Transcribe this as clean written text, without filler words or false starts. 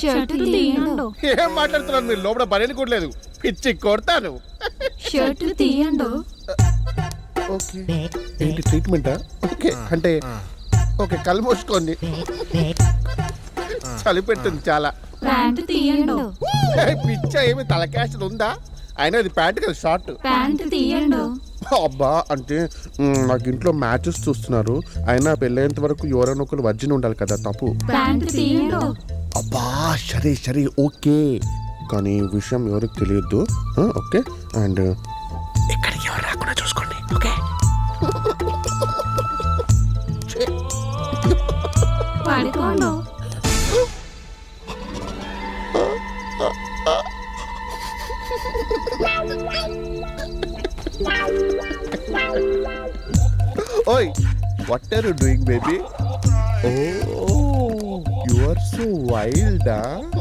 Shirt తీయండి. ఏం మాట్లాడుతున్నారు మీరు? లోపల పని కొట్టలేదు, పిచ్చి కొడతాను. షర్ట్ తీయండి. ఓకే, ఏంటి ట్రీట్మెంటా? ఓకే అంటే ఓకే, కళ్ళు మూసుకోండి, చలి పెట్టింది చాలా. ప్యాంట్ తీయండి. పిచ్చ ఏమి తలకాశలు ఉందా? అయినా ఇది ప్యాంట్ కదా, షార్ట్. ప్యాంట్ తీయండి. అబ్బా అంటే నాకు ఇంట్లో మ్యాచెస్ చూస్తున్నారు, అయినా పెళ్ళేంత వరకు ఎవరైనా ఒకరు వర్జిన్ ఉండాలి కదా, తప్పు. ప్యాంట్ తీయండి. అబ్బా సరే సరే ఓకే, కానీ ఈ విషయం ఎవరికి తెలియద్దు. ఓకే, అండ్ ఎక్కడికి ఎవరు రాకుండా చూసుకోండి. ఓకే, పడుకోండి. ఓయ్, what are you doing baby? Oh, you are so wild.